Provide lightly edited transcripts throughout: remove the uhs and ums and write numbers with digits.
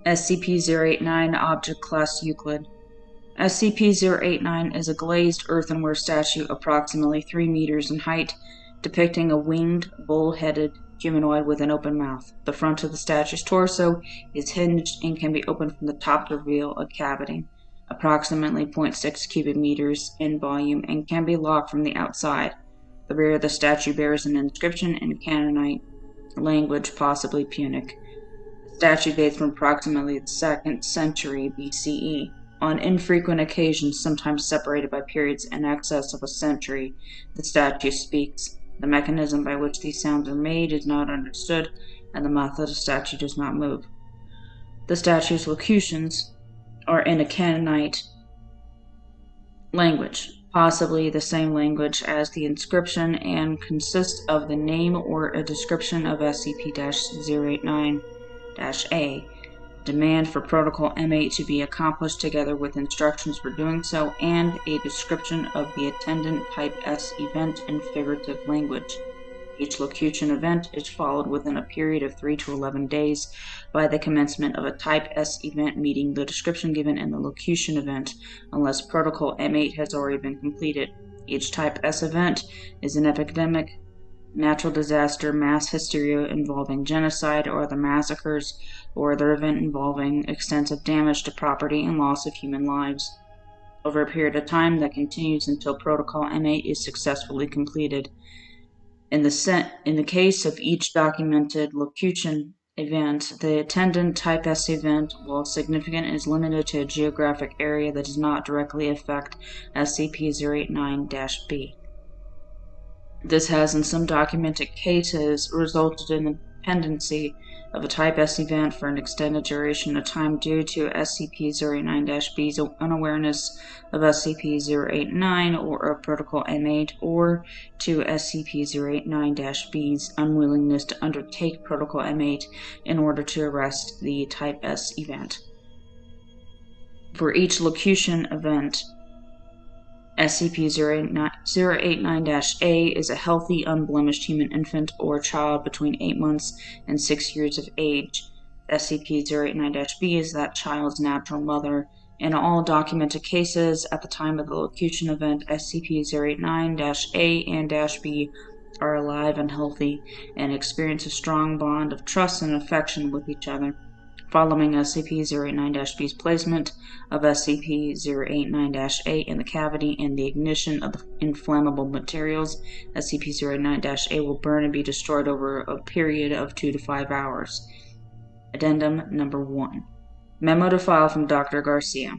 SCP-089 Object Class Euclid. SCP-089 is a glazed earthenware statue approximately 3 meters in height, depicting a winged, bull-headed humanoid with an open mouth. The front of the statue's torso is hinged and can be opened from the top to reveal a cavity, approximately 0.6 cubic meters in volume, and can be locked from the outside. The rear of the statue bears an inscription in Canaanite language, possibly Punic. The statue dates from approximately the 2nd century BCE. On infrequent occasions, sometimes separated by periods in excess of a century, the statue speaks. The mechanism by which these sounds are made is not understood, and the mouth of the statue does not move. The statue's locutions are in a Canaanite language, possibly the same language as the inscription, and consist of the name or a description of SCP-089-A. Demand for Protocol M8 to be accomplished together with instructions for doing so, and a description of the attendant Type S event in figurative language. Each locution event is followed within a period of 3 to 11 days by the commencement of a Type S event meeting the description given in the locution event, unless Protocol M8 has already been completed. Each Type S event is an epidemic, natural disaster, mass hysteria involving genocide or other massacres, or other event involving extensive damage to property and loss of human lives, over a period of time that continues until Protocol M8 is successfully completed. In the case of each documented locution event, the attendant Type S event, while significant, is limited to a geographic area that does not directly affect SCP-089-B. This has, in some documented cases, resulted in the pendency of a Type S event for an extended duration of time due to SCP-089-B's unawareness of SCP-089 or of Protocol M8, or to SCP-089-B's unwillingness to undertake Protocol M8 in order to arrest the Type S event. For each locution event, SCP-089-A is a healthy, unblemished human infant or child between 8 months and 6 years of age. SCP-089-B is that child's natural mother. In all documented cases, at the time of the locution event, SCP-089-A and -B are alive and healthy and experience a strong bond of trust and affection with each other. Following SCP-089-B's placement of SCP-089-A in the cavity and the ignition of the inflammable materials, SCP-089-A will burn and be destroyed over a period of 2 to 5 hours. Addendum Number 1. Memo to file from Dr. Garcia.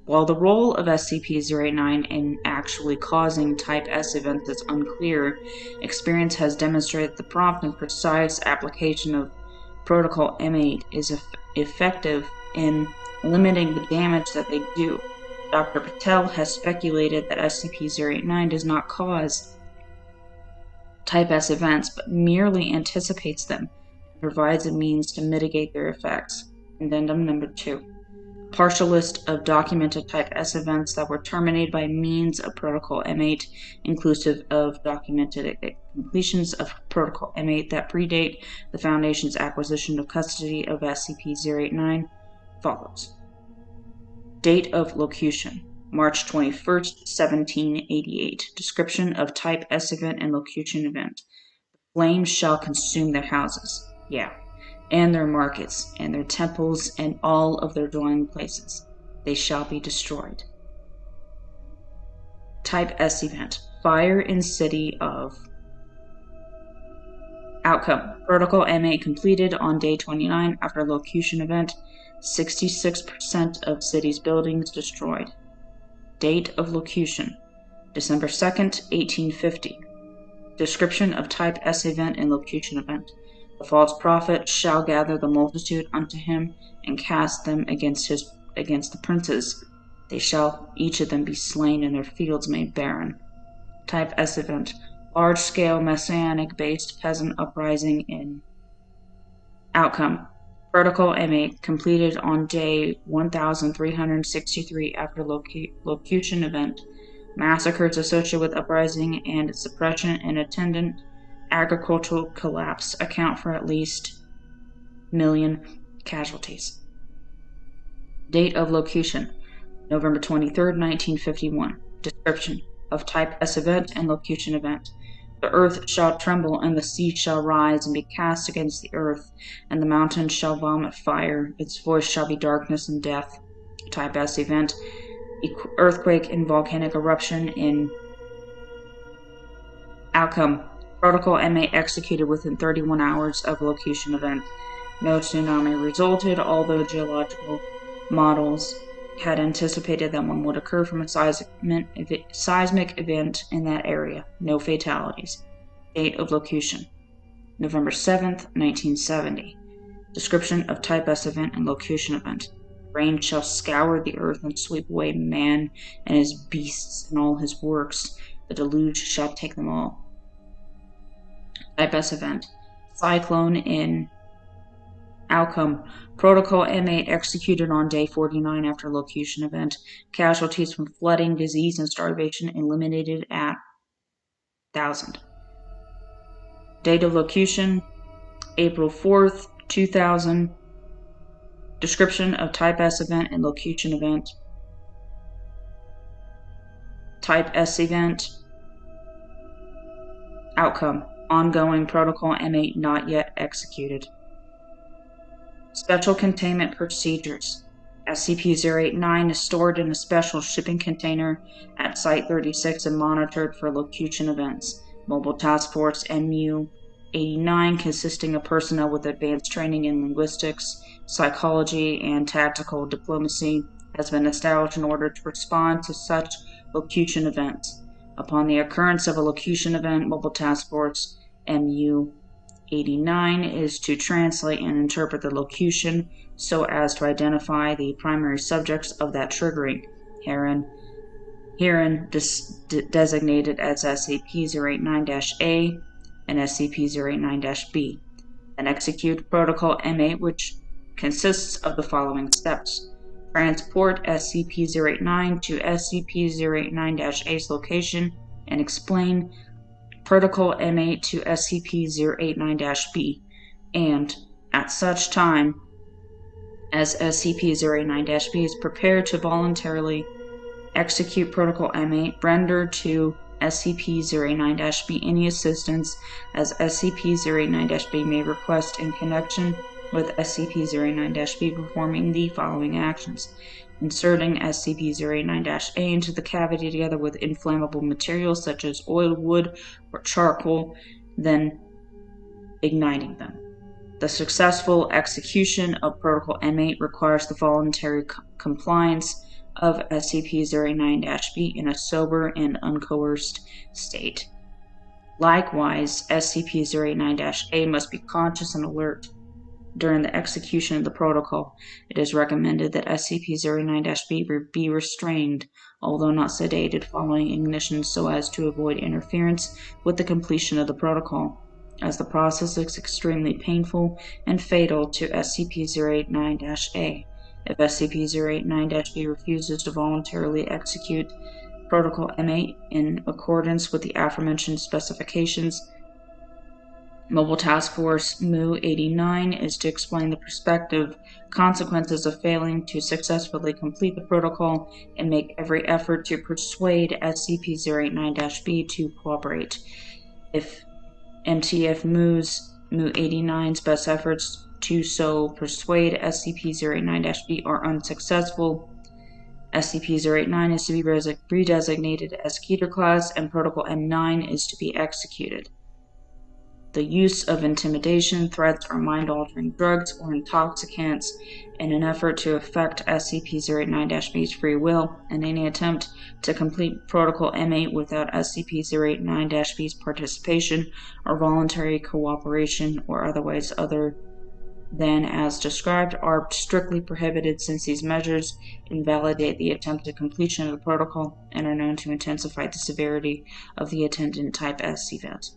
While the role of SCP-089 in actually causing Type S events is unclear, experience has demonstrated the prompt and precise application of Protocol M8 is effective in limiting the damage that they do. Dr. Patel has speculated that SCP-089 does not cause Type S events, but merely anticipates them and provides a means to mitigate their effects. Addendum Number 2. Partial list of documented Type S events that were terminated by means of Protocol M8, inclusive of documented completions of Protocol M8 that predate the Foundation's acquisition of custody of SCP-089, follows. Date of locution: March 21st, 1788. Description of Type S event and locution event: the flames shall consume their houses, and their markets, and their temples, and all of their dwelling places. They shall be destroyed. Type S event: fire in city of. Outcome: Protocol M8 completed on day 29 after locution event. 66% of city's buildings destroyed. Date of locution: December 2nd, 1850. Description of Type S event and locution event: the false prophet shall gather the multitude unto him, and cast them against the princes. They shall each of them be slain, and their fields made barren. Type S event: large-scale Messianic-based peasant uprising in. Outcome: Protocol M8 completed on day 1363 after locution event. Massacres associated with uprising and its suppression and attendant agricultural collapse account for at least Casualties. Date of location: November 23, 1951. Description of Type S event and locution event: the earth shall tremble, and the sea shall rise and be cast against the earth, and the mountains shall vomit fire. Its voice shall be darkness and death. Type S event: earthquake and volcanic eruption in Outcome: Protocol M8 executed within 31 hours of locution event. No tsunami resulted, although geological models had anticipated that one would occur from a seismic event in that area. No fatalities. Date of locution: November 7th, 1970. Description of Type S event and locution event: rain shall scour the earth and sweep away man and his beasts and all his works. The deluge shall take them all. Type S event: cyclone in Outcome: Protocol M8 executed on day 49 after locution event. Casualties from flooding, disease, and starvation eliminated at 1,000. Date of locution: April 4th, 2000. Description of Type S event and locution event: Type S event. Outcome: ongoing. Protocol M8 not yet executed. Special containment procedures: SCP-089 is stored in a special shipping container at Site-36 and monitored for locution events. Mobile Task Force MU-89, consisting of personnel with advanced training in linguistics, psychology, and tactical diplomacy, has been established in order to respond to such locution events. Upon the occurrence of a locution event, Mobile Task Force MU-89 is to translate and interpret the locution so as to identify the primary subjects of that triggering, herein designated as SCP-089-A and SCP-089-B, and execute Protocol M8, which consists of the following steps: transport SCP-089 to SCP-089-A's location and explain Protocol M8 to SCP-089-B, and, at such time as SCP-089-B is prepared to voluntarily execute Protocol M8, render to SCP-089-B any assistance as SCP-089-B may request in connection with SCP-089-B performing the following actions: inserting SCP-089-A into the cavity together with inflammable materials such as oil, wood, or charcoal, then igniting them. The successful execution of Protocol M8 requires the voluntary compliance of SCP-089-B in a sober and uncoerced state. Likewise, SCP-089-A must be conscious and alert during the execution of the protocol. It is recommended that SCP-089-B be restrained, although not sedated, following ignition so as to avoid interference with the completion of the protocol, as the process is extremely painful and fatal to SCP-089-A. If SCP-089-B refuses to voluntarily execute Protocol M8 in accordance with the aforementioned specifications, Mobile Task Force MU-89 is to explain the prospective consequences of failing to successfully complete the protocol and make every effort to persuade SCP-089-B to cooperate. If MTF MU-89's best efforts to so persuade SCP-089-B are unsuccessful, SCP-089 is to be redesignated as Keter Class, and Protocol M9 is to be executed. The use of intimidation, threats, or mind-altering drugs or intoxicants in an effort to affect SCP-089-B's free will, and any attempt to complete Protocol M8 without SCP-089-B's participation or voluntary cooperation or otherwise other than as described are strictly prohibited, since these measures invalidate the attempted completion of the protocol and are known to intensify the severity of the attendant Type S event.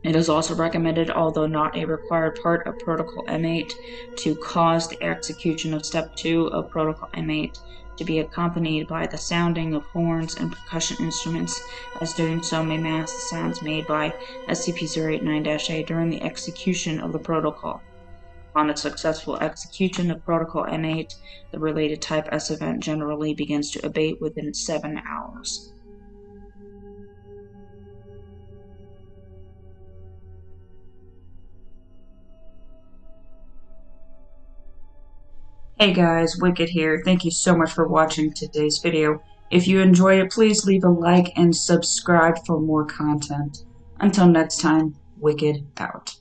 It is also recommended, although not a required part of Protocol M8, to cause the execution of Step 2 of Protocol M8 to be accompanied by the sounding of horns and percussion instruments, as doing so may mask the sounds made by SCP-089-A during the execution of the protocol. Upon a successful execution of Protocol N8, the related Type S event generally begins to abate within 7 hours. Hey guys, Wicked here. Thank you so much for watching today's video. If you enjoyed it, please leave a like and subscribe for more content. Until next time, Wicked out.